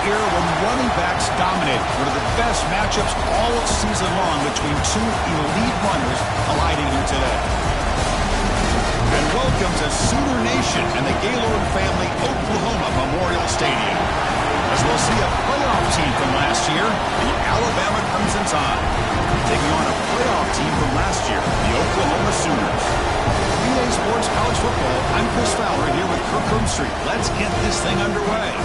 here when running backs dominate. One of the best matchups all season long between two elite runners colliding here today. And welcome to Sooner Nation and the Gaylord Family Oklahoma Memorial Stadium, as we'll see a playoff team from last year, the Alabama Crimson Tide, taking on a playoff team from last year, the Oklahoma Sooners. EA Sports College Football, I'm Chris Fowler here with Kirk Herbstreit. Let's get this thing underway.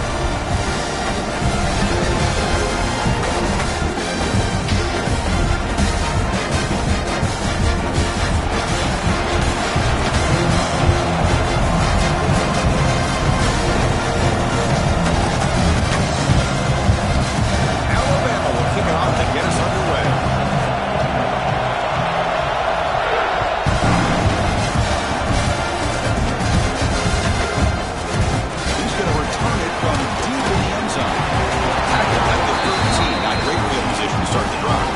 Alabama will kick it off to get us underway. From deep in the end zone. Tackle at the 13. Got great field position to start the drive.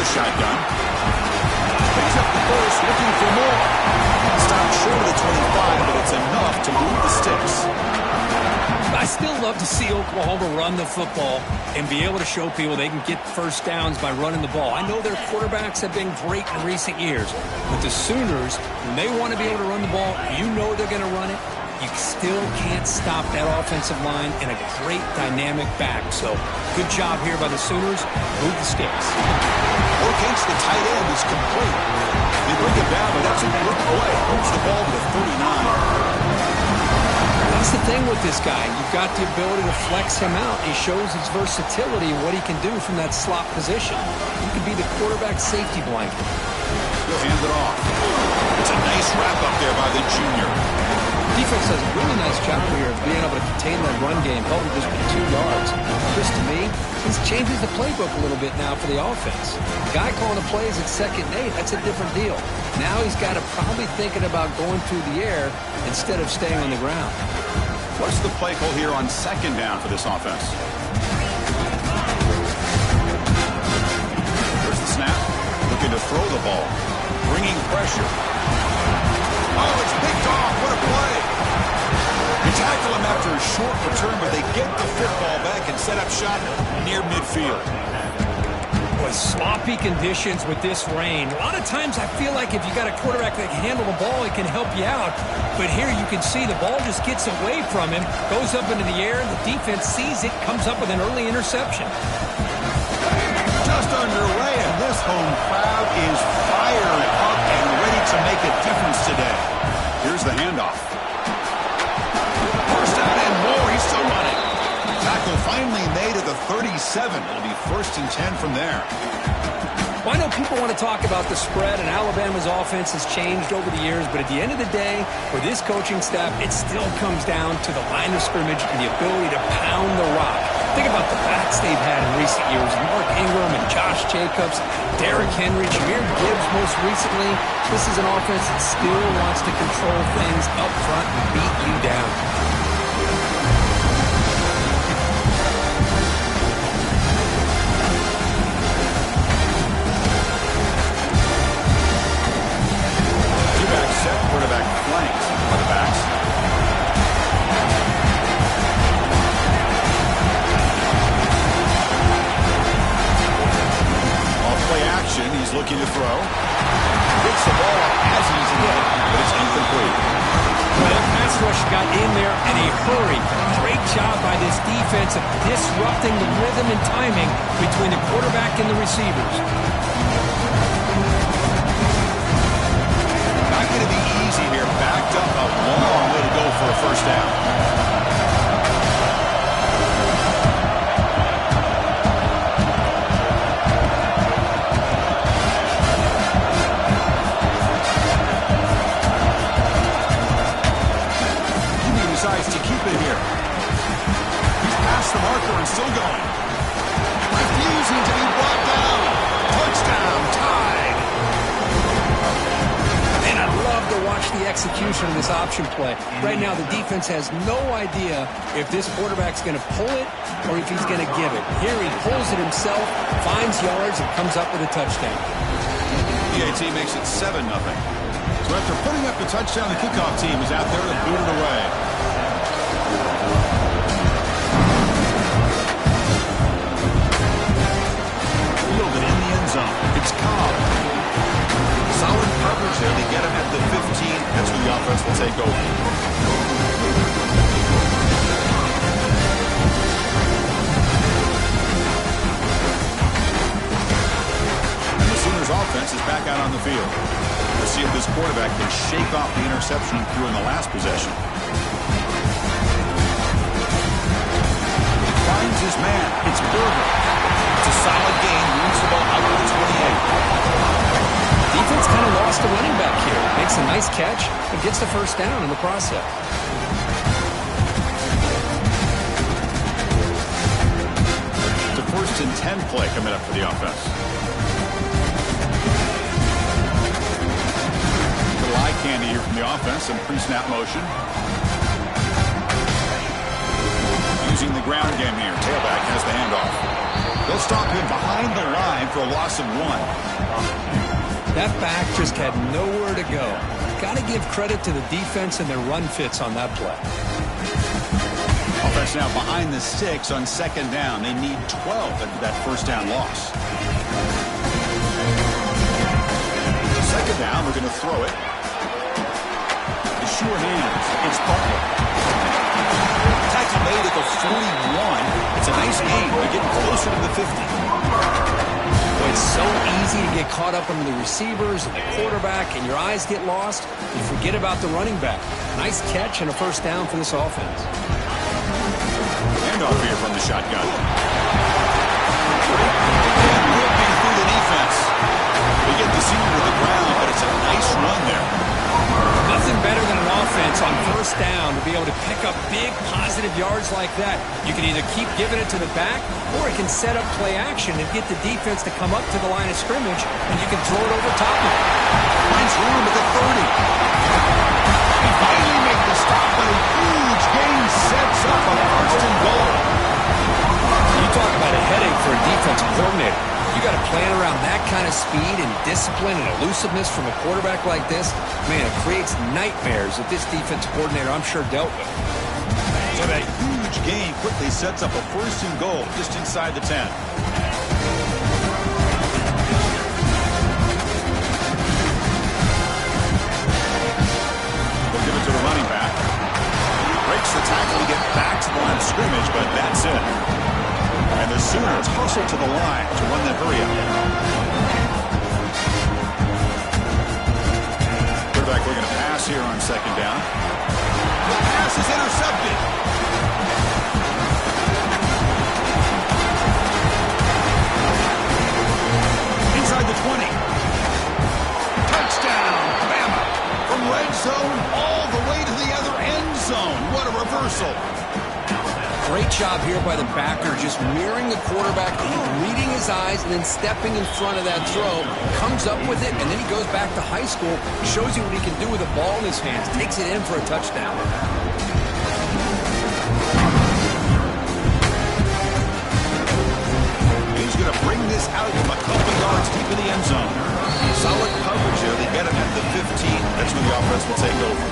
Shotgun. Picks up the first, looking for more. Stopped short of the 25, but it's enough to move the sticks. I still love to see Oklahoma run the football and be able to show people they can get first downs by running the ball. I know their quarterbacks have been great in recent years, but the Sooners, when they want to be able to run the ball, you know they're going to run it. You still can't stop that offensive line and a great dynamic back. So good job here by the Sooners. Move the sticks. Locates the tight end is complete. They bring it down, but that's a good play. Moves the ball to the 39. That's the thing with this guy. You've got the ability to flex him out. He shows his versatility and what he can do from that slot position. He could be the quarterback safety blanket. He'll hand it off. It's a nice wrap up there by the junior. Defense does a really nice job here of being able to contain that run game, held him just for 2 yards. Chris, to me, this changes the playbook a little bit now for the offense. The guy calling the plays at 2nd and 8, that's a different deal. Now he's got to probably thinking about going through the air instead of staying on the ground. What's the play call here on 2nd down for this offense? There's the snap. Looking to throw the ball. Bringing pressure. Oh, it's picked off. What a play. They tackle him after a short return, but they get the football back and set up shop near midfield. Boy, sloppy conditions with this rain. A lot of times I feel like if you got a quarterback that can handle the ball, it can help you out. But here you can see the ball just gets away from him, goes up into the air, and the defense sees it, comes up with an early interception. Just underway, and this home crowd is fired up and ready to make a difference today. Here's the handoff. First down and more. He's still running. Tackle finally made at the 37. It'll be 1st and 10 from there. Well, I know people want to talk about the spread, and Alabama's offense has changed over the years, but at the end of the day, for this coaching staff, it still comes down to the line of scrimmage and the ability to pound the rock. Think about the backs they've had in recent years. Mark Ingram and Josh Jacobs, Derrick Henry, Jahmyr Gibbs most recently. This is an offense that still wants to control things up front and beat you down. Two-back set, quarterback flanked by the backs. Play action. He's looking to throw. Gets the ball as he's in it, but it's incomplete. Well, that pass rush got in there in a hurry. Great job by this defense of disrupting the rhythm and timing between the quarterback and the receivers. Not going to be easy here. Backed up a long way to go for a first down. Decides to keep it here. He's past the marker and still going. execution of this option play. Right now, the defense has no idea if this quarterback's going to pull it or if he's going to give it. Here he pulls it himself, finds yards, and comes up with a touchdown. PAT makes it 7-0. So after putting up the touchdown, the kickoff team is out there to boot it away. Fielded in the end zone. It's Cobb. Solid coverage there. They get him at the 15. That's who the offense will take over. And the Sooners offense is back out on the field. Let's see if this quarterback can shake off the interception he threw in the last possession. Finds his man. It's Berger. It's a solid gain. Moves the ball out to the 28. Defense kind of lost a running back here. Makes a nice catch and gets the first down in the process. It's a 1st and 10 play coming up for the offense. Little eye candy here from the offense. Some pre-snap motion. Using the ground game here. Tailback has the handoff. They'll stop him behind the line for a loss of 1. That back just had nowhere to go. Got to give credit to the defense and their run fits on that play. Offense now behind the sticks on 2nd down. They need 12 after that 1st down loss. 2nd down, we're going to throw it. The sure hands. It's Butler. Tackle made at the 41. It's a nice gain. We're getting closer to the 50. It's so easy to get caught up on the receivers and the quarterback, and your eyes get lost. You forget about the running back. Nice catch and a 1st down for this offense. Handoff here from the shotgun. Whipping through the defense. They get the senior to the ground, but it's a nice run there. Nothing better than an offense on 1st down to be able to pick up big positive yards like that. You can either keep giving it to the back, or it can set up play action and get the defense to come up to the line of scrimmage, and you can throw it over top of it. Finds room at the 30. He finally makes the stop, but a huge gain sets up a 1st and goal. You talk about a headache for a defensive coordinator. You got to plan around that kind of speed and discipline and elusiveness from a quarterback like this. Man, it creates nightmares that this defensive coordinator, I'm sure, dealt with. So that huge gain quickly sets up a 1st and goal just inside the 10. They'll give it to the running back. Breaks the tackle to get back to the line of scrimmage, but that's it. And the Sooners hustle to the line to run that hurry up. Quarterback looking to pass here on 2nd down. The pass is intercepted. Inside the 20. Touchdown, Bama. From red zone all the way to the other end zone. What a reversal. Great job here by the backer, just mirroring the quarterback, reading his eyes, and then stepping in front of that throw. Comes up with it, and then he goes back to high school, shows you what he can do with the ball in his hands, takes it in for a touchdown. He's going to bring this out from a couple yards deep in the end zone. Solid coverage here. They get him at the 15. That's where the offense will take over.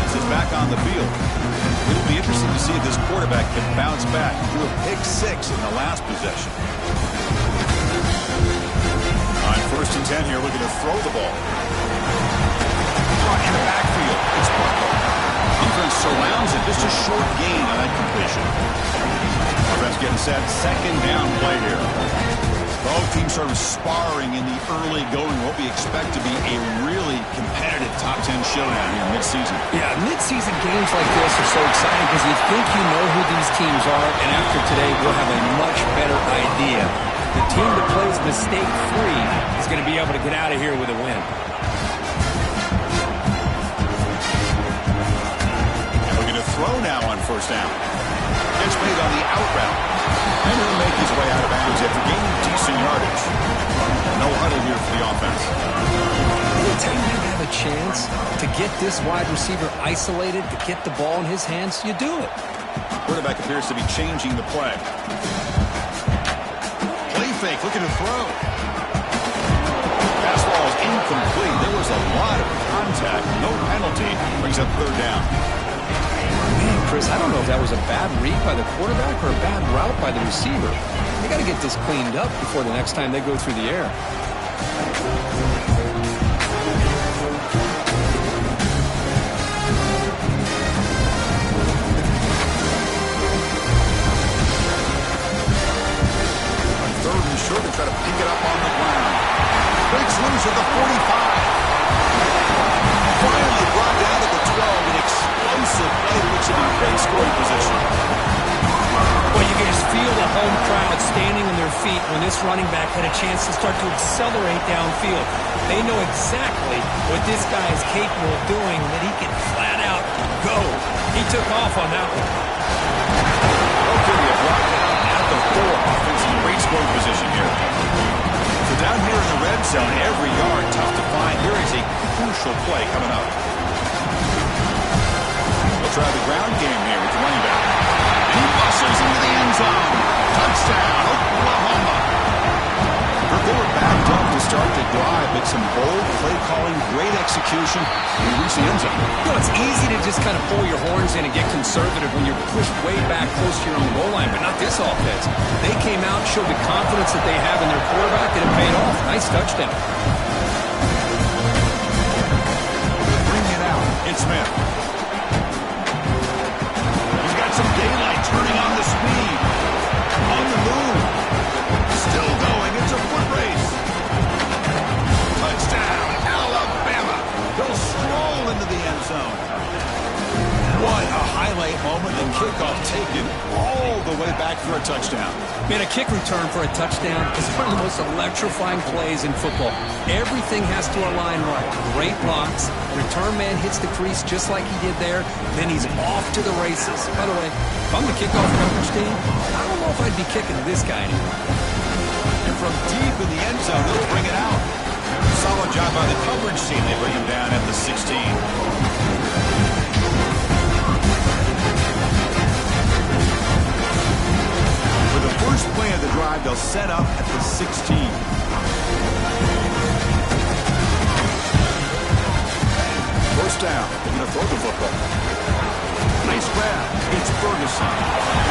Is back on the field. It'll be interesting to see if this quarterback can bounce back. Threw a pick 6 in the last possession. On 1st and 10 here, looking to throw the ball. In the backfield, it's Butler. Defense surrounds it. Just a short gain on that completion. Offense getting set. 2nd down play here. Both teams sort of sparring in the early going. What we expect to be a really competitive top 10 showdown here mid-season. Yeah, mid-season games like this are so exciting because you think you know who these teams are, and after today we'll have a much better idea. The team that plays mistake-free is going to be able to get out of here with a win. And we're going to throw now on 1st down. It's played on the out route. And he'll make his way out of bounds after gaining decent yardage. No huddle here for the offense. Anytime you have a chance to get this wide receiver isolated, to get the ball in his hands, you do it. Quarterback appears to be changing the play. Play fake, looking to throw. Pass ball is incomplete. There was a lot of contact. No penalty. Brings up third down. Man, Chris, I don't know if that was a bad read by the quarterback or a bad route by the receiver. They got to get this cleaned up before the next time they go through the air. On third and short, they try to pick it up on the ground. Breaks loose at the 45. Finally brought down at the 12. An explosive play that looks to be great scoring position. Well, you can just feel the home crowd standing on their feet when this running back had a chance to start to accelerate downfield. They know exactly what this guy is capable of doing, that he can flat out go. He took off on that one. Okay, a brought down at the 4. Offense in great scoring position here. So down here in the red zone, every yard tough to find. Here is a crucial play coming up. They'll try the ground game here with the running back. He muscles into the end zone. Touchdown, Oklahoma. They were backed up to start the drive, but some bold play calling, great execution, and reach the end zone. You know, it's easy to just kind of pull your horns in and get conservative when you're pushed way back close to your own goal line, but not this offense. They came out and showed the confidence that they have in their quarterback, and it paid off. Nice touchdown. Bring it out. It's Smith. He's got some daylight, turning on the speed. On the move. Still going. It's a foot race. Touchdown, Alabama. He'll stroll into the end zone. What a highlight moment, and kickoff taken all the way back for a touchdown. Man, a kick return for a touchdown is one of the most electrifying plays in football. Everything has to align right. Great blocks. Return man hits the crease just like he did there. Then he's off to the races. By the way, if I'm the kickoff coverage team, I don't know if I'd be kicking to this guy anymore. And from deep in the end zone, they'll bring it out. Solid job by the coverage team. They bring him down at the 16. For the first play of the drive, they'll set up at the 16. First down. They're going to throw the football. Nice grab. It's Ferguson.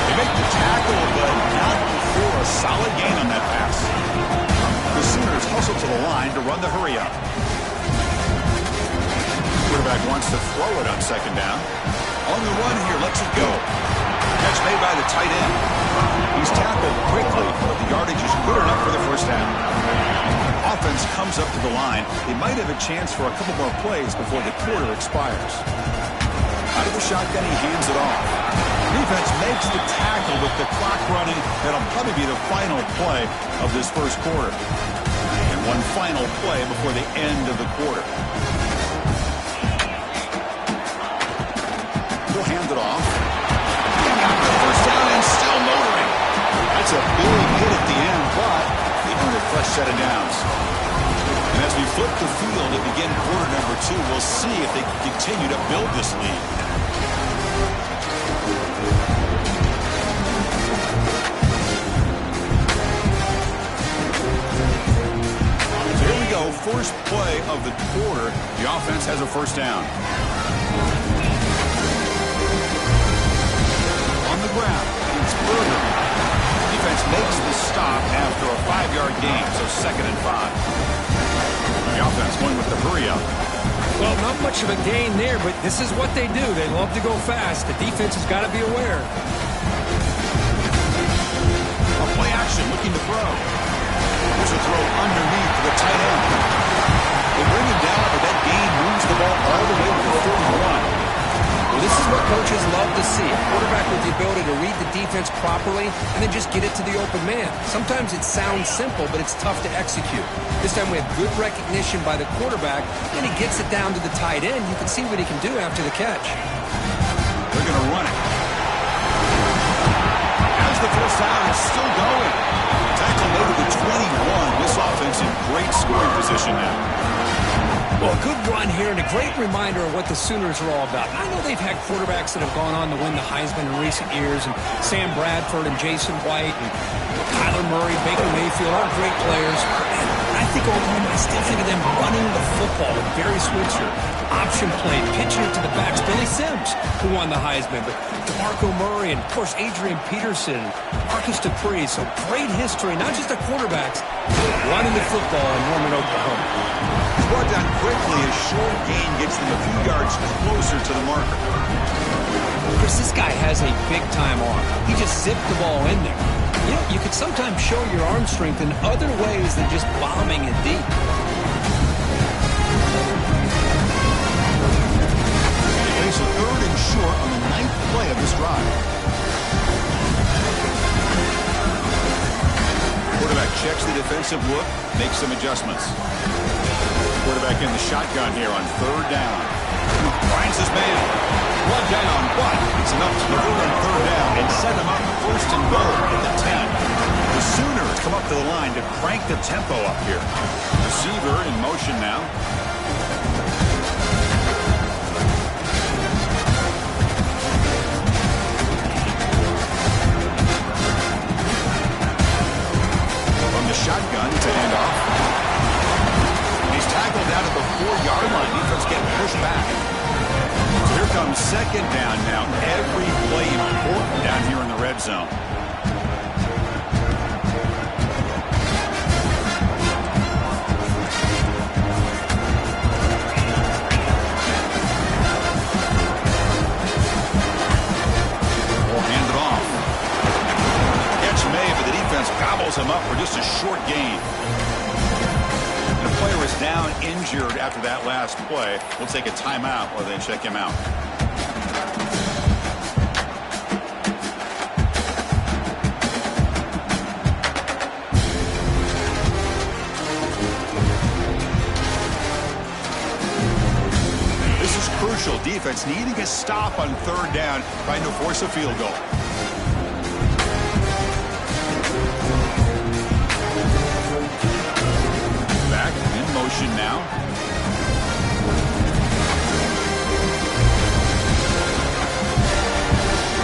They make the tackle, but not before a solid gain on that pass. The Sooners hustle to the line to run the hurry up. Quarterback wants to throw it on second down. On the run here, lets it go. Catch made by the tight end. He's tackled quickly, but the yardage is good enough for the first down. Offense comes up to the line. They might have a chance for a couple more plays before the quarter expires. Out of the shotgun, he hands it off. Defense makes the tackle with the clock running. That'll probably be the final play of this first quarter. And one final play before the end of the quarter. He'll hand it off. He got the first down and still motoring. That's a big hit at the end, but they earned a fresh set of downs. And as we flip the field to begin quarter number 2, we'll see if they can continue to build this lead. So here we go, first play of the quarter. The offense has a first down. On the ground, it's Berger. Defense makes the stop after a 5-yard gain, so 2nd and 5. The offense going with the hurry up. Well, not much of a gain there, but this is what they do. They love to go fast. The defense has got to be aware. A play action, looking to throw. There's a throw underneath to the tight end. They bring him down, but that gain moves the ball all the way to the 31. Well, this is what coaches love to see. A quarterback with the ability to read the defense properly and then just get it to the open man. Sometimes it sounds simple, but it's tough to execute. This time we have good recognition by the quarterback, and he gets it down to the tight end. You can see what he can do after the catch. They're going to run it. the first down. It's still going. Tackle made to the 21. This offense in great scoring position now. Well, a good run here and a great reminder of what the Sooners are all about. I know they've had quarterbacks that have gone on to win the Heisman in recent years, and Sam Bradford and Jason White and Kyler Murray, Baker Mayfield, all great players. And I think Oklahoma, I still think of them running the football with Barry Switzer, option play, pitching it to the backs. Billy Sims, who won the Heisman, but DeMarco Murray and, of course, Adrian Peterson, Marcus Dupree. So great history, not just the quarterbacks, running the football in Norman, Oklahoma. Brought down quickly. A short gain gets them a few yards closer to the marker. Chris, this guy has a big-time arm. He just zipped the ball in there. You know, you could sometimes show your arm strength in other ways than just bombing it deep. They face a 3rd and short on the 9th play of this drive. Quarterback checks the defensive look, makes some adjustments. Quarterback in the shotgun here on 3rd down. Finds his man. One down, but it's enough to convert on 3rd down and set him up 1st and goal at the 10. The Sooners come up to the line to crank the tempo up here. Receiver in motion now. From the shotgun to handoff. He's tackled down at the 4-yard line. Defense getting pushed back. So here comes 2nd down now. Every play important down here in the red zone. We'll hand it off. Catch made, but the defense gobbles him up for just a short gain. The player is down injured after that last play. We'll take a timeout while they check him out. This is crucial. Defense needing a stop on 3rd down, trying to force a field goal. Motion now.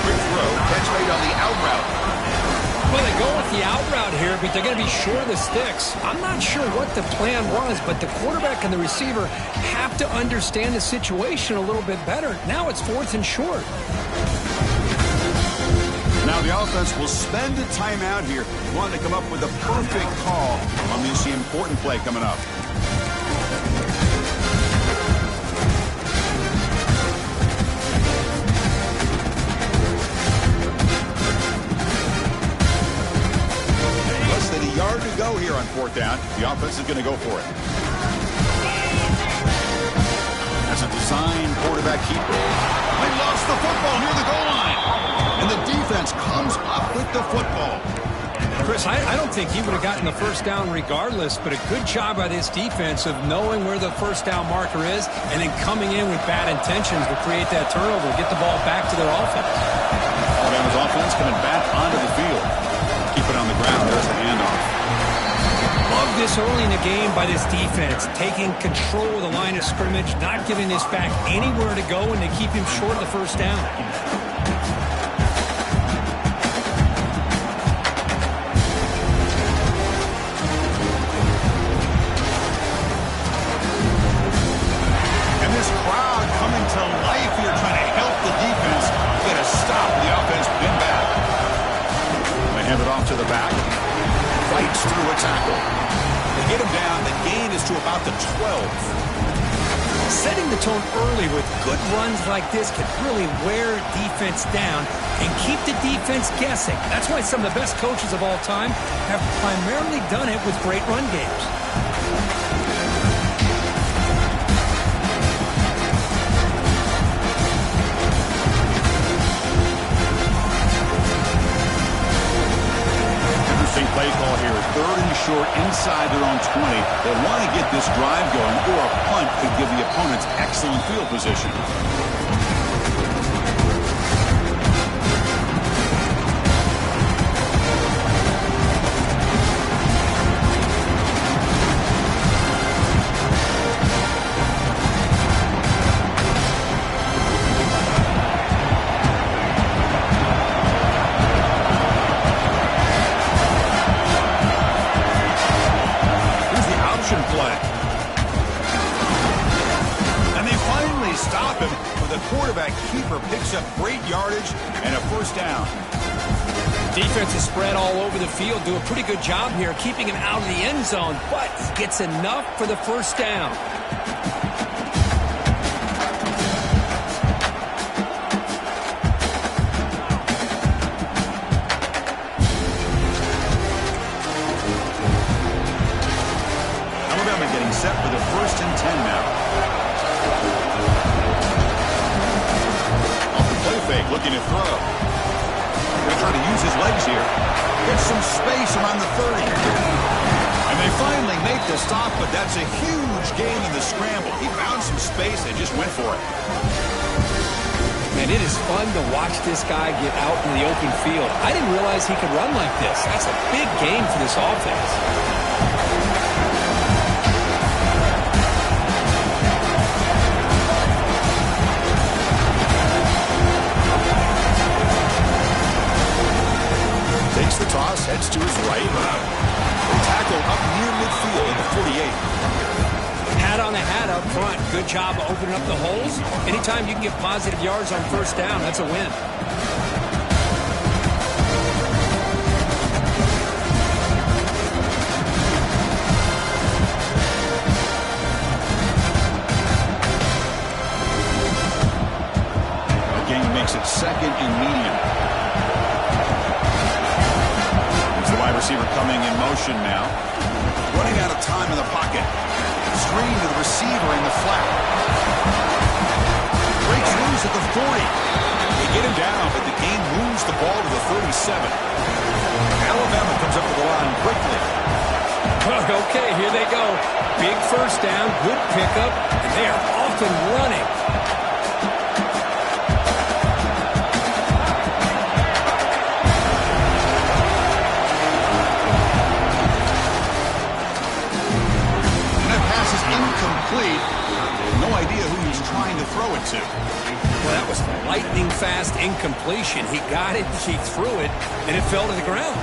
Quick throw. Catch made on the out route. Well, they go with the out route here, but they're going to be short of the sticks. I'm not sure what the plan was, but the quarterback and the receiver have to understand the situation a little bit better. Now it's 4th and short. Now the offense will spend a timeout here. Wanting to come up with a perfect call on this important play coming up. Less than a yard to go here on 4th down. The offense is going to go for it. That's a design quarterback keeper. They lost the football near the goal line. And the defense comes up with the football. Chris, I don't think he would have gotten the 1st down regardless, but a good job by this defense of knowing where the 1st down marker is and then coming in with bad intentions to create that turnover, get the ball back to their offense. Alabama's offense coming back onto the field. Keep it on the ground. There's the handoff. Love this early in the game by this defense, taking control of the line of scrimmage, not giving this back anywhere to go, and to keep him short of the 1st down. To the back, fights through a tackle. They get him down. The gain is to about the 12. Setting the tone early with good runs like this can really wear defense down and keep the defense guessing. That's why some of the best coaches of all time have primarily done it with great run games. Play call here, 3rd and short inside their own 20. They want to get this drive going, or a punt could give the opponents excellent field position. him, but the quarterback keeper picks up great yardage and a first down. Defense is spread all over the field. Do a pretty good job here keeping him out of the end zone, but he gets enough for the first down. Alabama getting set for the 1st and 10 now. Off the play fake, looking to throw. Going to try to use his legs here. Gets some space around the 30. And they finally make the stop, but that's a huge gain in the scramble. He found some space and just went for it. Man, it is fun to watch this guy get out in the open field. I didn't realize he could run like this. That's a big gain for this offense. Takes the toss, heads to his right. They tackle up near midfield at the 48. Hat on the hat up front. Good job of opening up the holes. Anytime you can get positive yards on first down, that's a win. The game makes it 2nd and medium. Wide receiver coming in motion now. Running out of time in the pocket. Screen to the receiver in the flat. Breaks loose at the 40. They get him down, but the game moves the ball to the 37. Alabama comes up to the line quickly. Okay, here they go. Big first down, good pickup, and they are off and running. No idea who he's trying to throw it to. Well, that was lightning fast incompletion. He got it, he threw it, and it fell to the ground.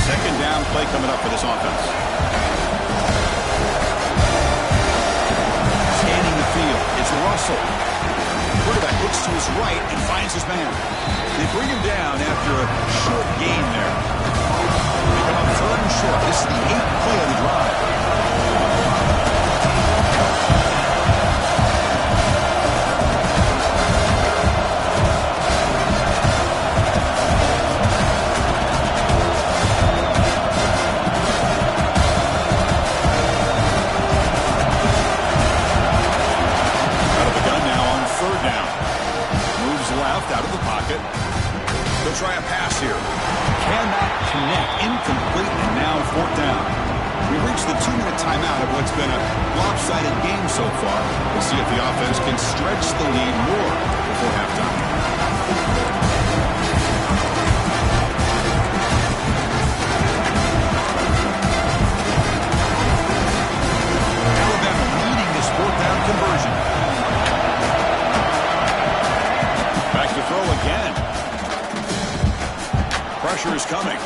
Second down play coming up for this offense. Scanning the field, it's Russell. Quarterback looks to his right and finds his man. They bring him down after a short gain there. They come up 3rd and short. This is the 8th play of the drive. Out of the pocket. They'll try a pass here. Cannot connect. Incomplete, and now 4th down. We reached the 2-minute timeout of what's been a lopsided game so far. We'll see if the offense can stretch the lead more before halftime. Alabama leading this 4th down conversion. To throw again. Pressure is coming. He's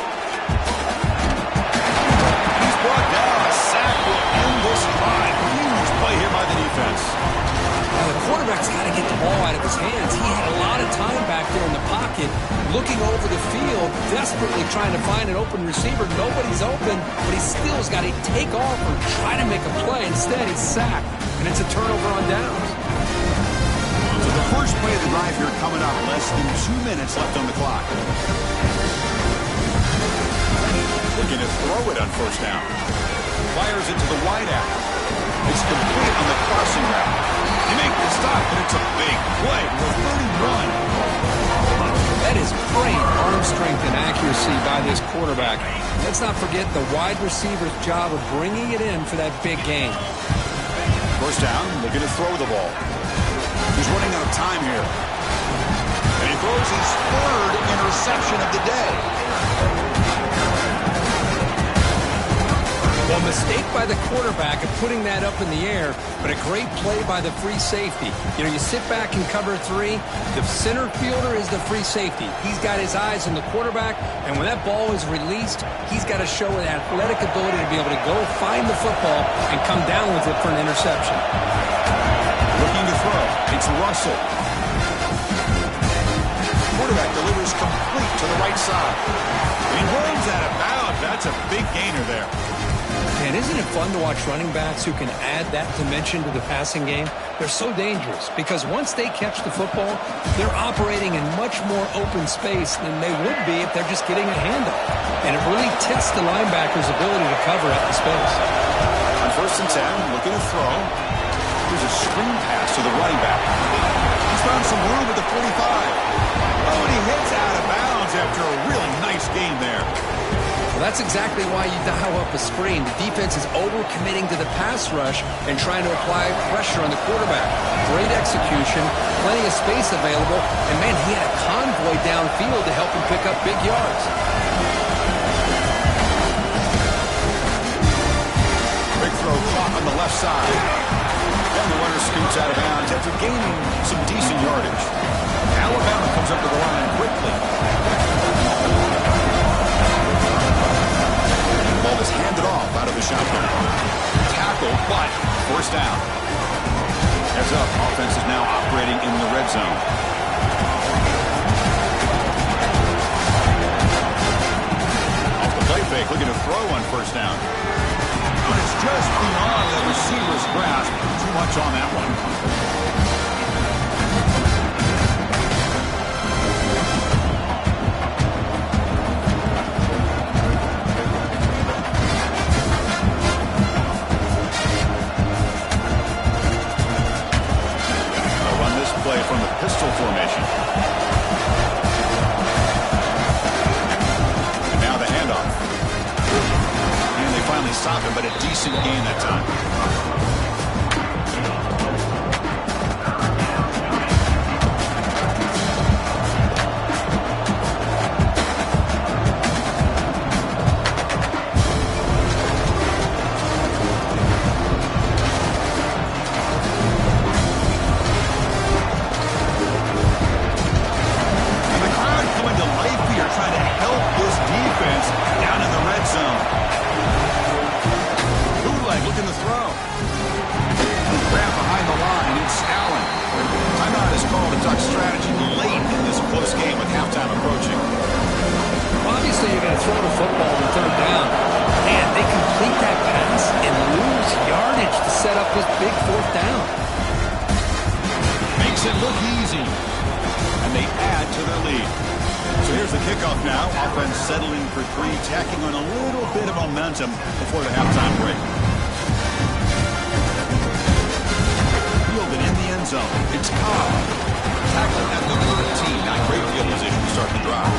brought down. A sack will end this drive. Huge play here by the defense. Now the quarterback's got to get the ball out of his hands. He had a lot of time back there in the pocket, looking over the field, desperately trying to find an open receiver. Nobody's open, but he still's got to take off or try to make a play. Instead, he's sacked, and it's a turnover on downs. So the first play of the drive here coming up. Less than 2 minutes left on the clock. Looking to throw it on first down. Fires it to the wide out. It's complete on the crossing route. They make the stop, but it's a big play for a 31. That is great arm strength and accuracy by this quarterback. Let's not forget the wide receiver's job of bringing it in for that big gain. First down, looking to throw the ball. He's running out of time here. And he throws his 3rd interception of the day. Well, a mistake by the quarterback of putting that up in the air, but a great play by the free safety. You know, you sit back and cover 3. The center fielder is the free safety. He's got his eyes on the quarterback, and when that ball is released, he's got to show an athletic ability to be able to go find the football and come down with it for an interception. Looking to throw. It's Russell. Quarterback delivers complete to the right side. He runs out of bounds. That's a big gainer there. And isn't it fun to watch running backs who can add that dimension to the passing game? They're so dangerous because once they catch the football, they're operating in much more open space than they would be if they're just getting a handoff. And it really tests the linebacker's ability to cover up the space. On 1st and 10, looking to throw. Here's a screen pass to the running back. He's found some room at the 45. Oh, and he hits out of bounds after a really nice game there. Well, that's exactly why you dial up a screen. The defense is overcommitting to the pass rush and trying to apply pressure on the quarterback. Great execution, plenty of space available, and man, he had a convoy downfield to help him pick up big yards. Big throw caught on the left side. And the runner scoots out of bounds after gaining some decent yardage. Alabama comes up to the line quickly. The ball is handed off out of the shotgun. Tackle, but 1st down. Heads up, offense is now operating in the red zone. Off the play fake, looking to throw on 1st down. But it's just beyond the receiver's grasp. Too much on that one. Play from the pistol formation. And now the handoff. And they finally stop him, but a decent gain that time. Before the halftime break. Fielded in the end zone. It's Cobb. Tackling at the 13. Not great field position to start the drive.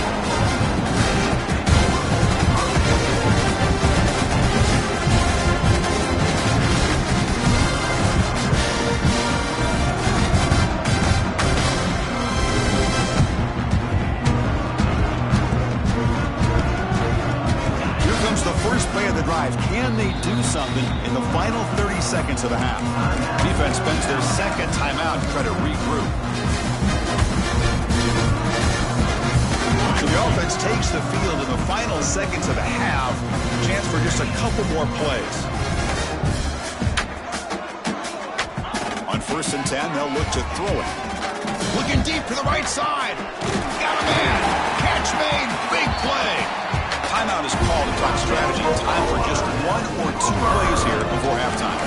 First play of the drive. Can they do something in the final 30 seconds of the half? Defense spends their 2nd timeout to try to regroup. So the offense takes the field in the final seconds of the half. Chance for just a couple more plays. On 1st and 10, they'll look to throw it. Looking deep to the right side. Got a man. Catch made. Big play. Timeout is called to talk strategy. Time for just 1 or 2 plays here before halftime.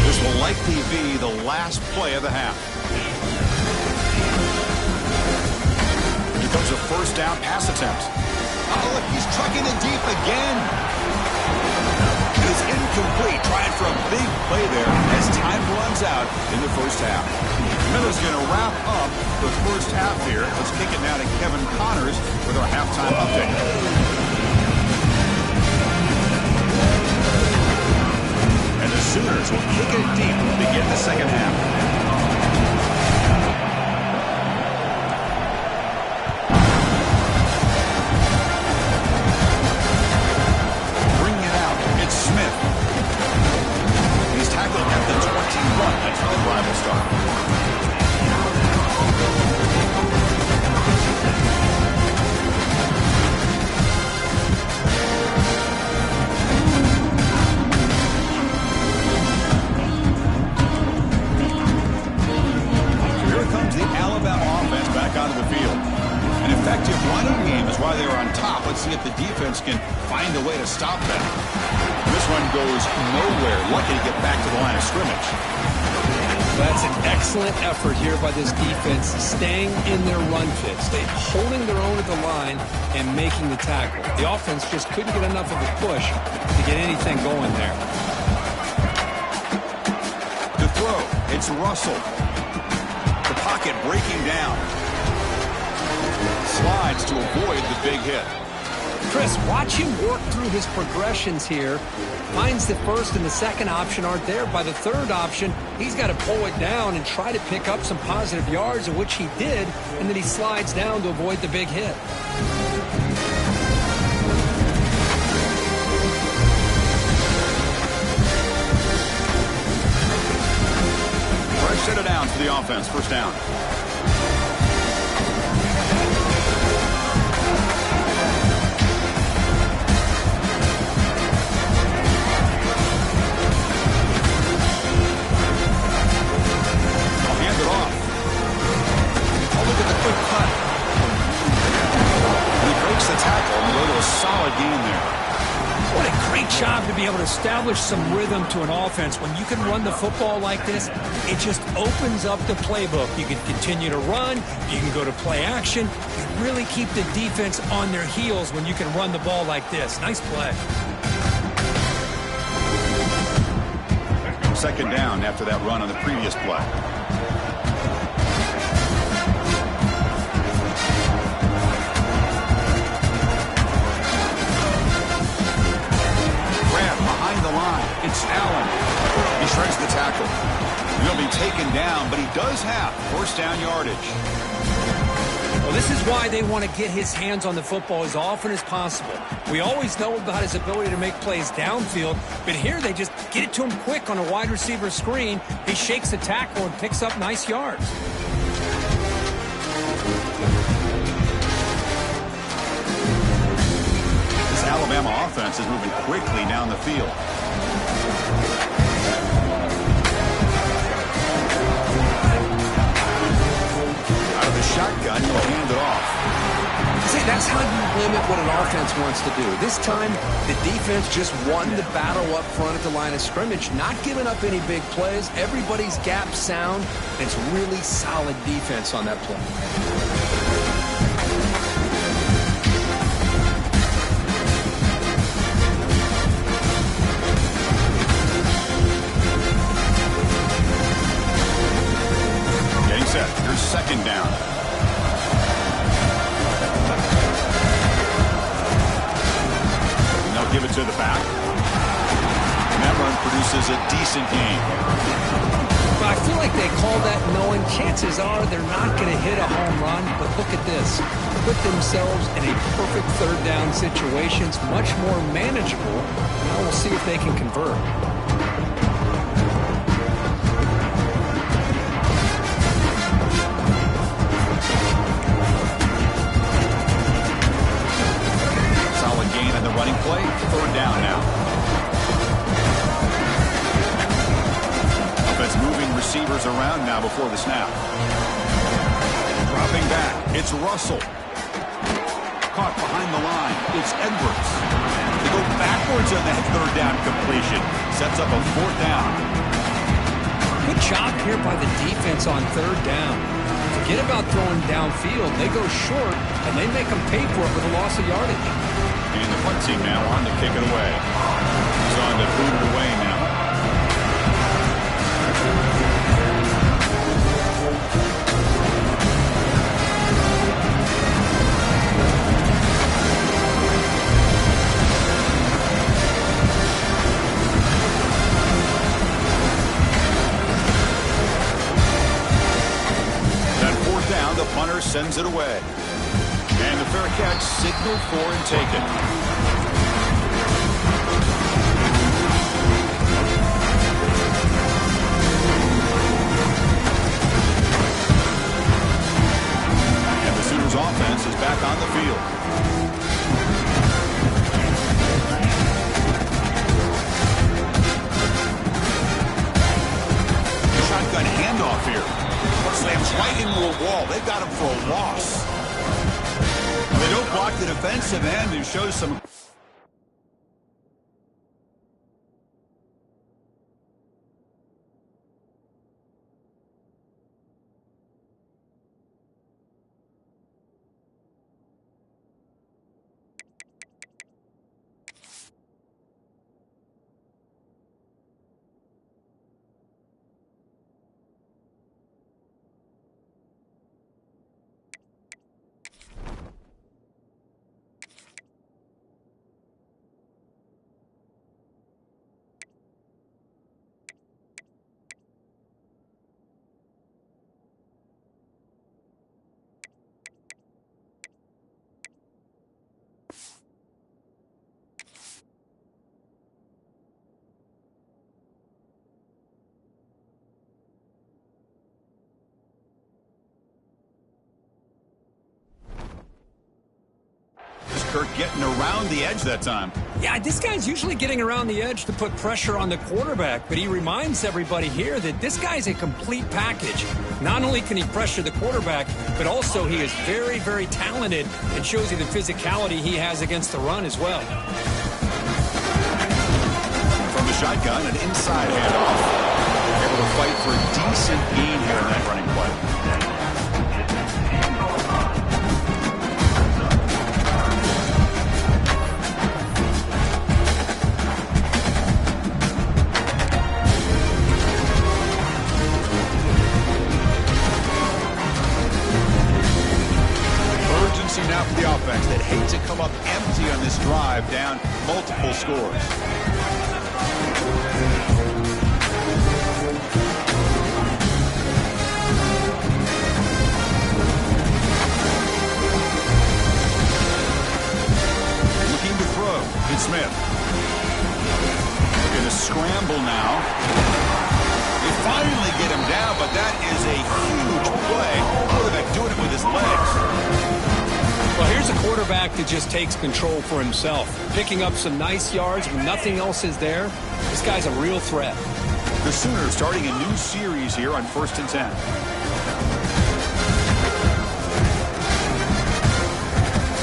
This will likely be the last play of the half. Comes a 1st down pass attempt. Oh, look, he's trucking it deep again. It is incomplete. Trying for a big play there as time runs out in the 1st half. Miller's going to wrap up the 1st half here. Let's kick it now to Kevin Connors with our halftime update. Sooners will kick it deep to begin the second half. Bringing it out, it's Smith. He's tackled at the 21. That's how the drive will start. Onto the field. An effective running game is why they were on top. Let's see if the defense can find a way to stop them. This one goes nowhere. Lucky to get back to the line of scrimmage. That's an excellent effort here by this defense, staying in their run fits. They're holding their own at the line and making the tackle. The offense just couldn't get enough of a push to get anything going there. To throw, it's Russell. The pocket breaking down. Slides to avoid the big hit. Chris, watch him work through his progressions here. Finds the first and the second option aren't there. By the third option, he's got to pull it down and try to pick up some positive yards, which he did, and then he slides down to avoid the big hit. Set it down for the offense. First down. I'll hand it off. Oh, look at the quick cut. And he breaks the tackle and go to a solid gain there. What a great job to be able to establish some rhythm to an offense. When you can run the football like this, it just opens up the playbook. You can continue to run. You can go to play action. You really keep the defense on their heels when you can run the ball like this. Nice play. Second down after that run on the previous play. It's Allen. He shreds the tackle. He'll be taken down, but he does have first down yardage. Well, this is why they want to get his hands on the football as often as possible. We always know about his ability to make plays downfield, but here they just get it to him quick on a wide receiver screen. He shakes the tackle and picks up nice yards. Alabama offense is moving quickly down the field. Out of the shotgun, he'll hand it off. See, that's how you limit what an offense wants to do. This time, the defense just won the battle up front at the line of scrimmage, not giving up any big plays. Everybody's gap sound. It's really solid defense on that play. Here's second down. And they'll give it to the back. And that run produces a decent gain. I feel like they call that knowing chances are they're not going to hit a home run, but look at this. Put themselves in a perfect third down situation. It's much more manageable. Now we'll see if they can convert. Running play, third down now. Offense moving receivers around now before the snap. Dropping back, it's Russell. Caught behind the line, it's Edwards. They go backwards on that third down completion. Sets up a fourth down. Good job here by the defense on third down. Forget about throwing downfield. They go short, and they make them pay for it with a loss of yardage. And the punt team now on to kick it away. He's on to boot it away now. And the fair catch signaled for and taken. And the Sooners offense is back on the field. Shotgun handoff here. Slams right into a wall. They've got him for a loss. They don't block the defensive end, who shows some... Kirk getting around the edge that time. Yeah, this guy's usually getting around the edge to put pressure on the quarterback, but he reminds everybody here that this guy's a complete package. Not only can he pressure the quarterback, but also he is very, very talented and shows you the physicality he has against the run as well. From the shotgun, an inside handoff. Able to fight for a decent gain here in that running play. Now for the offense that hate to come up empty on this drive, down multiple scores. Looking to throw. It's Smith. Looking to scramble now. They finally get him down, but that is a huge play. Quarterback doing it with his legs. Well, here's a quarterback that just takes control for himself, picking up some nice yards when nothing else is there. This guy's a real threat. The Sooners starting a new series here on 1st and 10.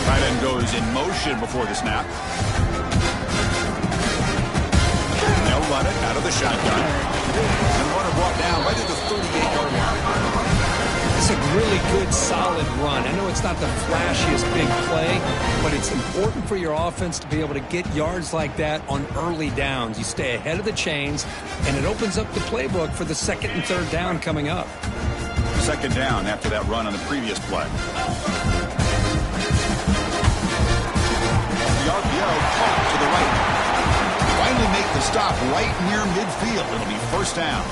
Tight end goes in motion before the snap. They'll run it out of the shotgun. And runner brought down right at the 38-yard line. It's a really good, solid run. I know it's not the flashiest big play, but it's important for your offense to be able to get yards like that on early downs. You stay ahead of the chains, and it opens up the playbook for the 2nd and 3rd down coming up. 2nd down after that run on the previous play. The RPO caught to the right. Finally make the stop right near midfield. It'll be 1st down.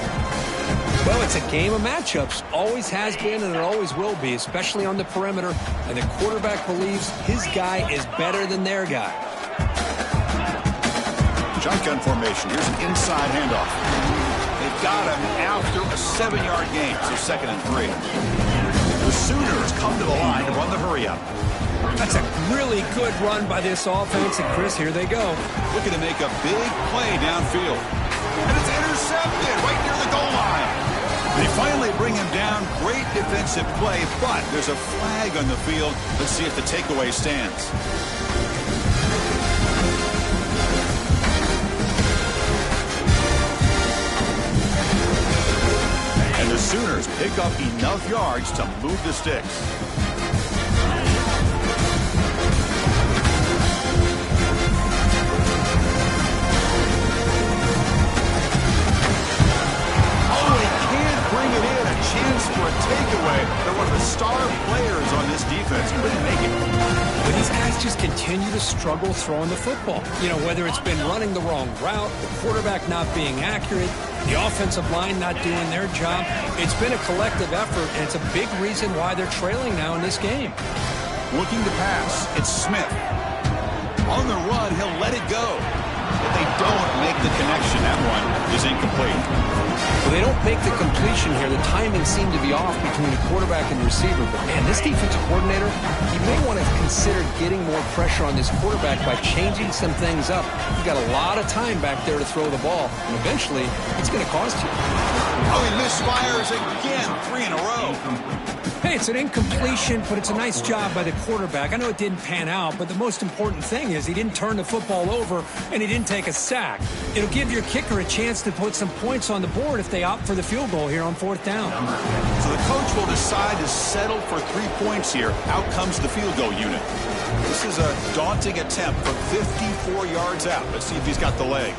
Well, it's a game of matchups. Always has been and it always will be, especially on the perimeter. And the quarterback believes his guy is better than their guy. Shotgun formation. Here's an inside handoff. They've got him after a 7-yard gain, so 2nd and 3. The Sooners come to the line to run the hurry-up. That's a really good run by this offense. And, Chris, here they go. Looking to make a big play downfield. And it's intercepted right near the goal line. They finally bring him down. Great defensive play, but there's a flag on the field. Let's see if the takeaway stands. And the Sooners pick up enough yards to move the sticks. Chance for a takeaway. They're one of the star players on this defense. He couldn't make it. But these guys just continue to struggle throwing the football. You know, whether it's been running the wrong route, the quarterback not being accurate, the offensive line not doing their job. It's been a collective effort, and it's a big reason why they're trailing now in this game. Looking to pass. It's Smith. On the run, he'll let it go. But they don't make the connection. That one is incomplete. Well, they don't make the completion here. The timing seemed to be off between the quarterback and the receiver. But, man, this defensive coordinator, he may want to consider getting more pressure on this quarterback by changing some things up. You've got a lot of time back there to throw the ball. And eventually, it's going to cost you. Oh, he misfires again. 3 in a row. Hey, it's an incompletion, but it's a nice job by the quarterback. I know it didn't pan out, but the most important thing is he didn't turn the football over and he didn't take a sack. It'll give your kicker a chance to put some points on the board if they opt for the field goal here on 4th down. So the coach will decide to settle for 3 points here. Out comes the field goal unit. This is a daunting attempt from 54 yards out. Let's see if he's got the leg.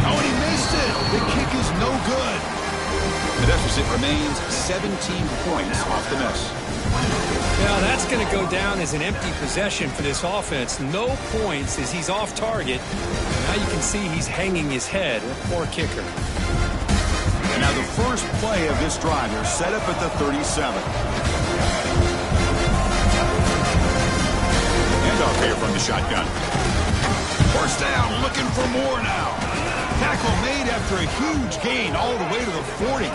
Oh, and he missed it. The kick is no good. The deficit remains 17 points off the miss. Now that's going to go down as an empty possession for this offense. No points as he's off target. Now you can see he's hanging his head. Poor kicker. And now the first play of this drive, they're set up at the 37. Handoff here from the shotgun. First down, looking for more now. Tackle made after a huge gain all the way to the 40.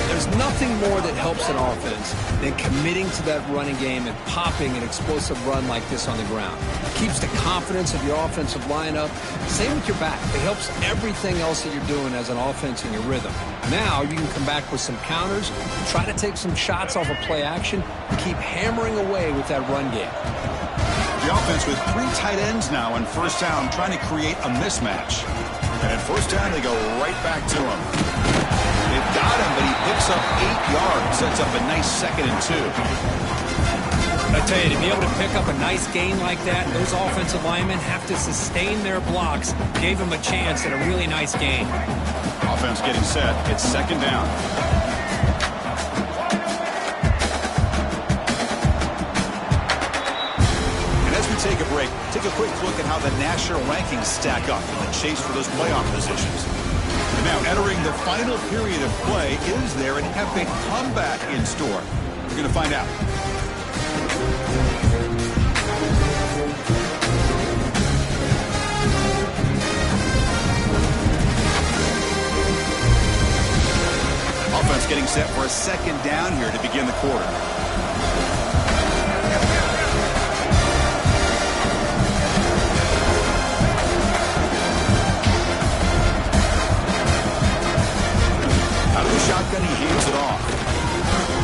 There's nothing more that helps an offense than committing to that running game and popping an explosive run like this on the ground. It keeps the confidence of your offensive line up. Same with your back. It helps everything else that you're doing as an offense in your rhythm. Now you can come back with some counters, try to take some shots off of play action, and keep hammering away with that run game. The offense with 3 tight ends now on first down, trying to create a mismatch. And at first down, they go right back to him. They've got him, but he picks up 8 yards. Sets up a nice 2nd and 2. I tell you, to be able to pick up a nice gain like that, those offensive linemen have to sustain their blocks. Gave him a chance at a really nice gain. Offense getting set. It's 2nd down. Take a break. Take a quick look at how the national rankings stack up in the chase for those playoff positions. And now entering the final period of play, is there an epic comeback in store? We're going to find out. Offense getting set for a 2nd down here to begin the quarter. Shotgun, he hands it off.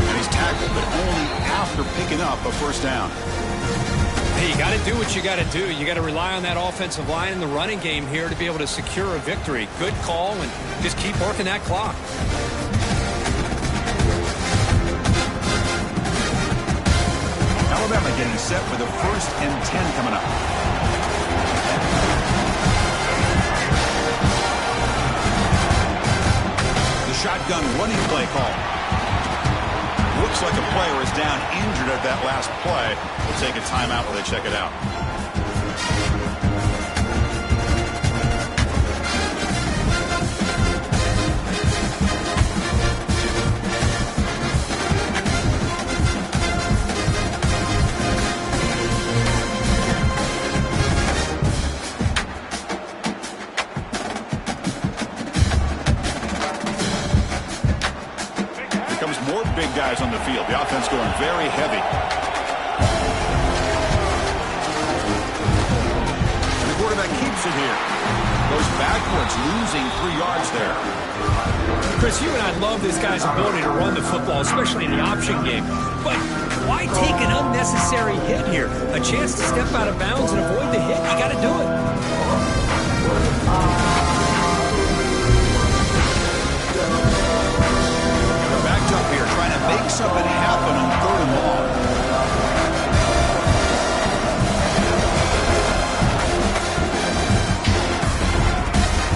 And he's tackled, but only after picking up a first down. Hey, you got to do what you got to do. You got to rely on that offensive line in the running game here to be able to secure a victory. Good call, and just keep working that clock. Alabama getting set for the 1st and 10 coming up. Shotgun running play call. Looks like a player is down injured at that last play. We'll take a timeout while they check it out. Big guys on the field. The offense going very heavy. And the quarterback keeps it here. Goes backwards, losing 3 yards there. Chris, you and I love this guy's ability to run the football, especially in the option game. But why take an unnecessary hit here? A chance to step out of bounds and avoid the hit. You got to do it. Up here trying to make something happen on 3rd and long.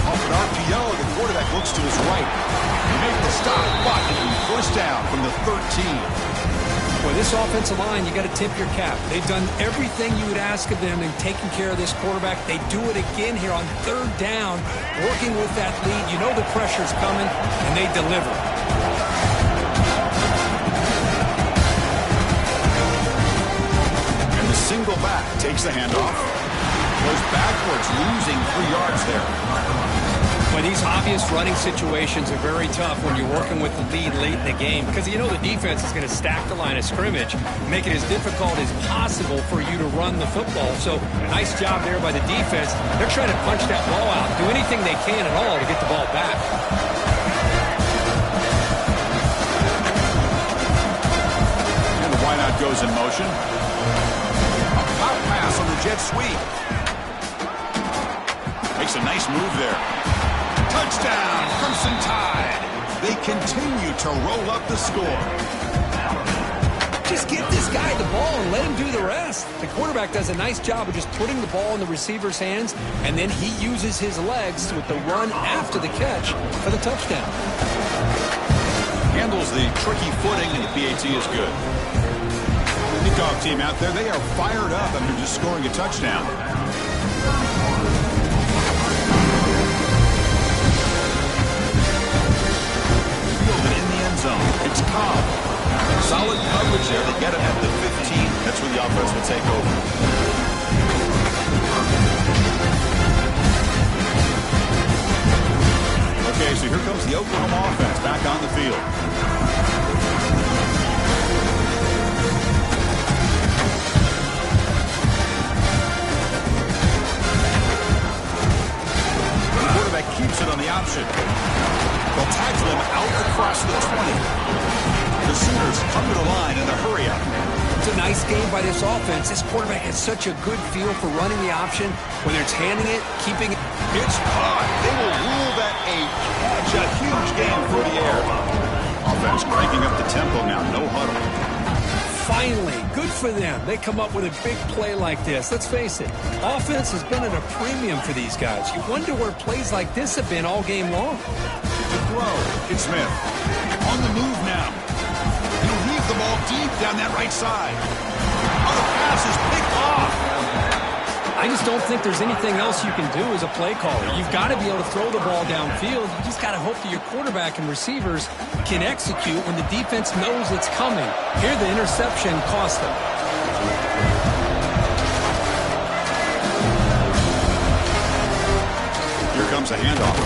Off an RPO, the quarterback looks to his right. He made the stop, but first down from the 13. Boy, this offensive line, you got to tip your cap. They've done everything you would ask of them in taking care of this quarterback. They do it again here on 3rd down, working with that lead. You know the pressure's coming, and they deliver. Takes the handoff. Goes backwards, losing 3 yards there. But these obvious running situations are very tough when you're working with the lead late in the game because you know the defense is going to stack the line of scrimmage, make it as difficult as possible for you to run the football. So nice job there by the defense. They're trying to punch that ball out, do anything they can at all to get the ball back. And the wideout goes in motion. A pop pass on the jet sweep. Makes a nice move there. Touchdown, Crimson Tide. They continue to roll up the score. Just get this guy the ball and let him do the rest. The quarterback does a nice job of just putting the ball in the receiver's hands, and then he uses his legs with the run after the catch for the touchdown. Handles the tricky footing, and the PAT is good. Kickoff team out there, they are fired up after just scoring a touchdown. Zone. It's Cobb. Solid coverage there. They get him at the 15. That's where the offense will take over. Okay, so here comes the Oklahoma offense back on the field. The quarterback keeps it on the option. They'll tackle him out across the 20. The Sooners come to the line in a hurry-up. It's a nice game by this offense. This quarterback has such a good feel for running the option, whether it's handing it, keeping it. It's caught. They will rule that a catch. A huge game for the air. Offense cranking up the tempo now. No huddle. Finally, good for them. They come up with a big play like this. Let's face it, offense has been at a premium for these guys. You wonder where plays like this have been all game long. The throw. It's Smith. On the move now. He'll leave the ball deep down that right side. Oh, the pass is picked off. I just don't think there's anything else you can do as a play caller. You've got to be able to throw the ball downfield. You just got to hope that your quarterback and receivers can execute when the defense knows it's coming. Here, the interception cost them. Here comes a handoff.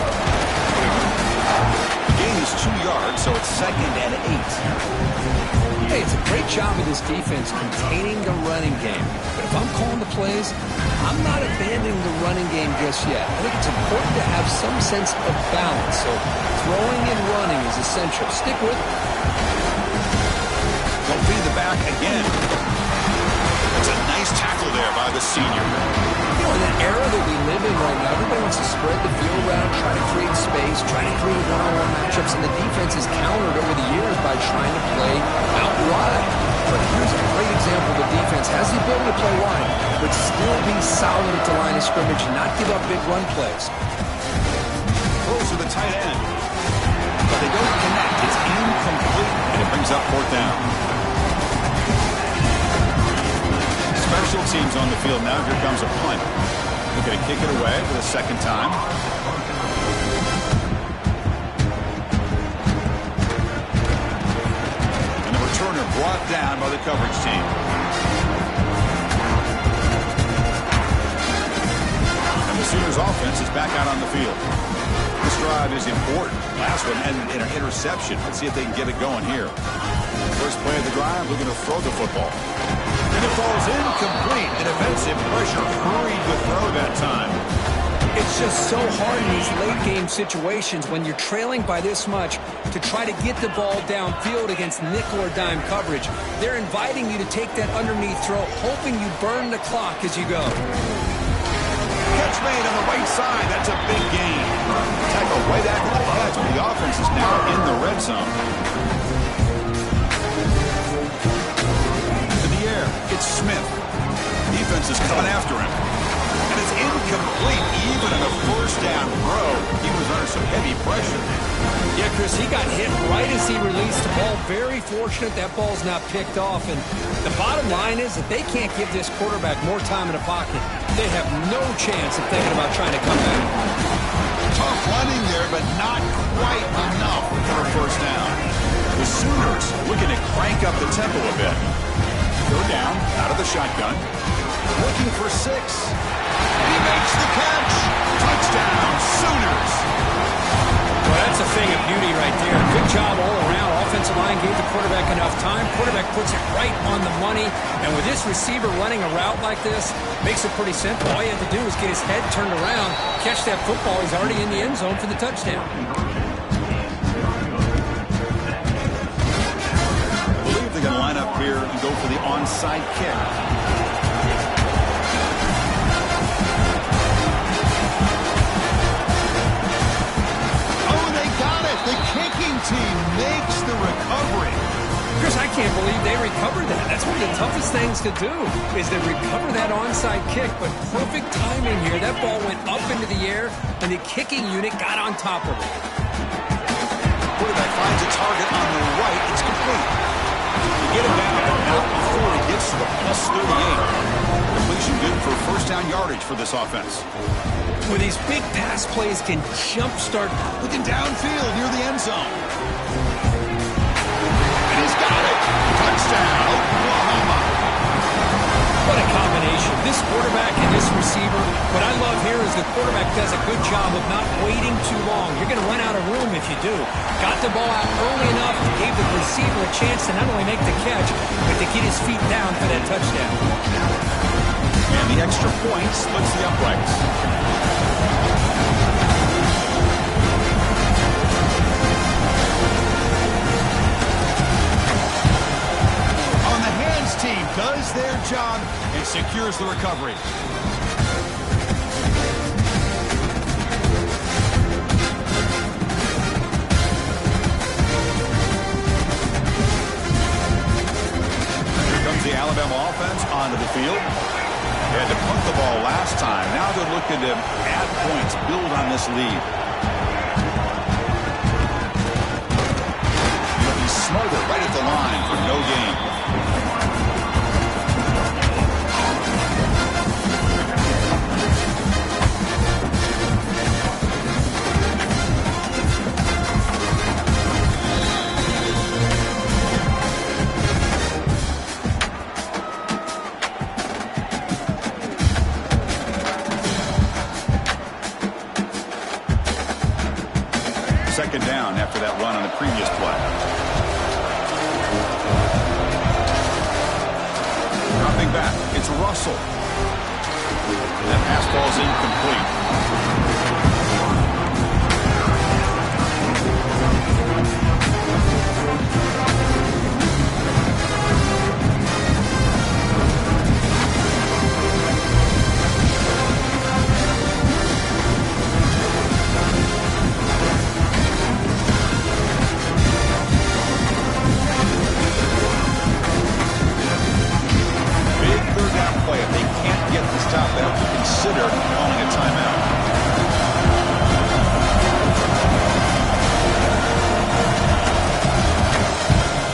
Gain is 2 yards, so it's 2nd and 8. Hey, it's a great job of this defense containing the running game. But if I'm calling the plays, I'm not abandoning the running game just yet. I think it's important to have some sense of balance. So throwing and running is essential. Stick with it. They'll feed the back again. That's a nice tackle there by the senior. You know, in that era that we live in right now, everybody wants to spread the field around, try to create space, try to create one-on-one matchups, and the defense is countered over the years by trying to play out wide. But here's a great example. The defense has the ability to play wide, but still be solid at the line of scrimmage and not give up big run plays. Throws to the tight end. But they don't connect. It's incomplete, and it brings up 4th down. Special teams on the field now. Here comes a punt. They're going to kick it away for the 2nd time. And the returner brought down by the coverage team. And the Sooners offense is back out on the field. This drive is important. Last one ended in an interception. Let's see if they can get it going here. First play of the drive, looking to throw the football. And it falls incomplete. An offensive pressure hurried the throw that time. It's just so hard in these late-game situations when you're trailing by this much to try to get the ball downfield against nickel or dime coverage. They're inviting you to take that underneath throw, hoping you burn the clock as you go. Catch made on the right side. That's a big gain. Tackle right after the catch, but the offense is now in the red zone. It's Smith. Defense is coming after him. And it's incomplete. Even in a 1st down throw, he was under some heavy pressure. Yeah, Chris, he got hit right as he released the ball. Very fortunate that ball's not picked off. And the bottom line is that they can't give this quarterback more time in the pocket. They have no chance of thinking about trying to come back. Tough running there, but not quite enough for a 1st down. The Sooners looking to crank up the tempo a bit. Third down, out of the shotgun. Looking for 6. He makes the catch. Touchdown, Sooners. Well, that's a thing of beauty right there. Good job all around. Offensive line gave the quarterback enough time. Quarterback puts it right on the money. And with this receiver running a route like this, makes it pretty simple. All you have to do is get his head turned around, catch that football. He's already in the end zone for the touchdown. I believe they're going to line up here and go for the onside kick. The kicking team makes the recovery. Chris, I can't believe they recovered that. That's one of the toughest things to do, is to recover that onside kick. But perfect timing here. That ball went up into the air, and the kicking unit got on top of it. Quarterback finds a target on the right. It's complete. You get him down, but not before he gets to the +38. Completion good for first down yardage for this offense. With these big pass plays can jumpstart. Looking downfield near the end zone. And he's got it. Touchdown, Oklahoma. What a combination. This quarterback and this receiver. What I love here is the quarterback does a good job of not waiting too long. You're going to run out of room if you do. Got the ball out early enough, gave the receiver a chance to not only make the catch, but to get his feet down for that touchdown. And the extra point splits the uprights. Team does their job and secures the recovery. Here comes the Alabama offense onto the field. They had to punt the ball last time. Now they're looking to add points, build on this lead. Looking smothered right at the line for no gain. Second down after that run on the previous play. Dropping back, it's Russell. That pass ball's incomplete. Consider calling a timeout.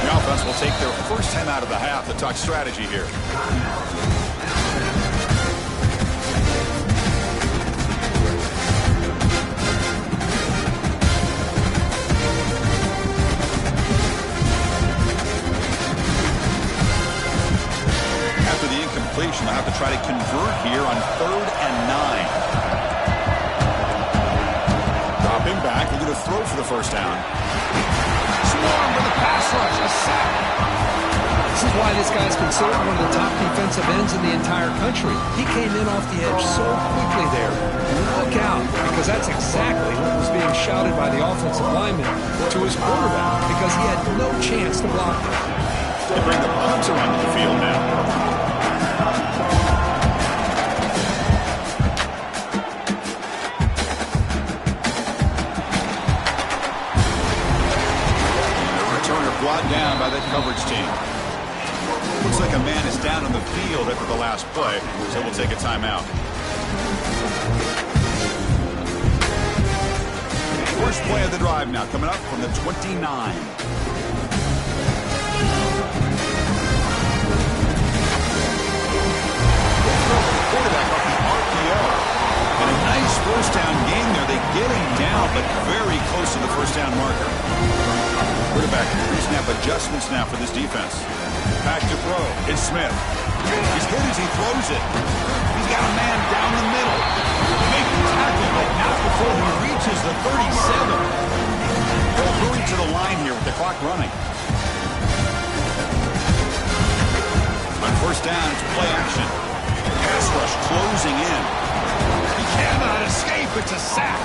The offense will take their first time out of the half to talk strategy here. After the incompletion, they'll have to try to convert here on 3rd and 9. Dropping back, they're going to throw for the first down. Swarm with a pass rush, a sack. This is why this guy's considered one of the top defensive ends in the entire country. He came in off the edge so quickly there. Look out, because that's exactly what was being shouted by the offensive lineman to his quarterback, because he had no chance to block it. They bring the punter onto the field now. Brought down by that coverage team. Looks like a man is down on the field after the last play, so we'll take a timeout. First play of the drive now, coming up from the 29. Quarterback off the RPO. And a nice first down game there. They get him down, but very close to the first down marker. Quarterback pre-snap adjustments now for this defense. Back to throw. It's Smith. He's hit as he throws it. He's got a man down the middle. Making tackle, but not before he reaches the 37. They'll hurry to the line here with the clock running. On first down, it's play action. Pass rush closing in. He cannot escape. It's a sack.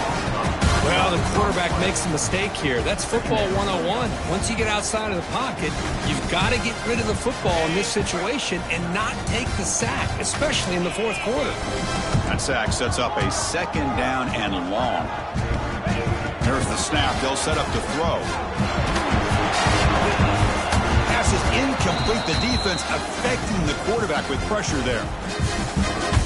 Well, the quarterback makes a mistake here. That's football 101. Once you get outside of the pocket, you've got to get rid of the football in this situation and not take the sack, especially in the fourth quarter. That sack sets up a second down and long. There's the snap. They'll set up to throw. Pass is incomplete. The defense affecting the quarterback with pressure there.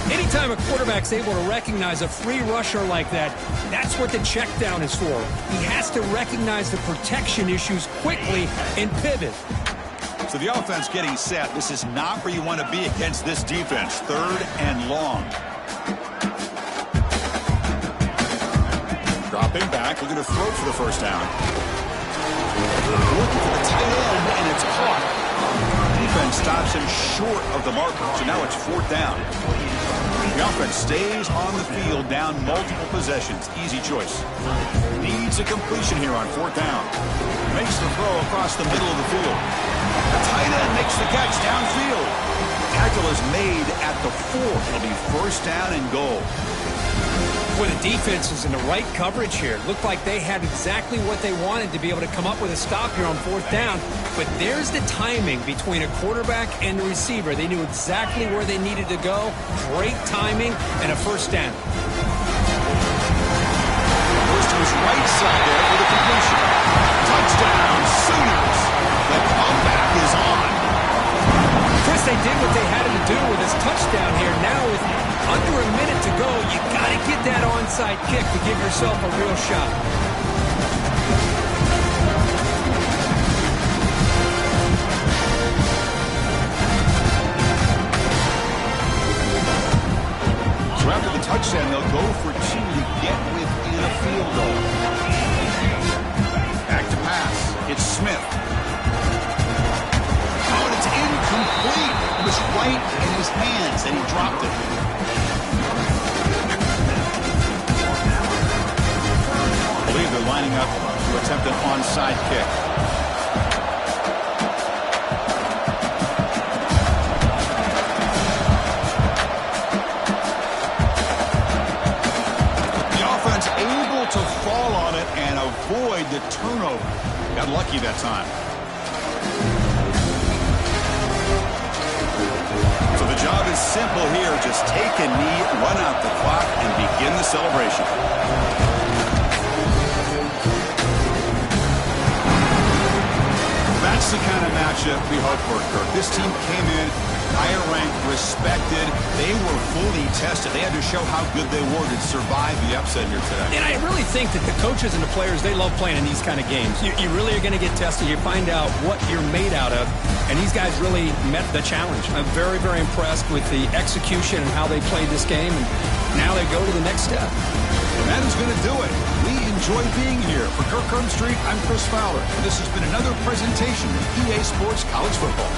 Anytime a quarterback's able to recognize a free rusher like that, that's what the check down is for. He has to recognize the protection issues quickly and pivot. So the offense getting set. This is not where you want to be against this defense. Third and long. Dropping back, looking to throw for the first down. Looking for the tight end, and it's caught. Defense stops him short of the marker, so now it's fourth down. The offense stays on the field, down multiple possessions. Easy choice. Needs a completion here on fourth down. Makes the throw across the middle of the field. The tight end makes the catch downfield. Tackle is made at the 4. It'll be first down and goal. Boy, the defense was in the right coverage here. Looked like they had exactly what they wanted to be able to come up with a stop here on fourth down. But there's the timing between a quarterback and the receiver. They knew exactly where they needed to go. Great timing and a first down. Goes to his right side there for the completion. Touchdown, Sooners. The comeback is on. Chris, they did what they had to do with his touchdown here. Now with under a minute to go, you got to get that onside kick to give yourself a real shot. So after the touchdown, they'll go for 2 to get within a field goal. Back to pass. It's Smith. Oh, and it's incomplete. It was right in his hands, and he dropped it. I believe they're lining up to attempt an onside kick. The offense able to fall on it and avoid the turnover. Got lucky that time. So the job is simple here. Just take a knee, run out the clock, and begin the celebration. That's the kind of matchup we hope for, Kirk. This team came in higher ranked, respected. They were fully tested. They had to show how good they were to survive the upset here today. And I really think that the coaches and the players, they love playing in these kind of games. You really are going to get tested. You find out what you're made out of. And these guys really met the challenge. I'm very, very impressed with the execution and how they played this game. And now they go to the next step. And that is going to do it. We enjoy being here. For Kirk Street, I'm Chris Fowler. And this has been another presentation of EA Sports College Football.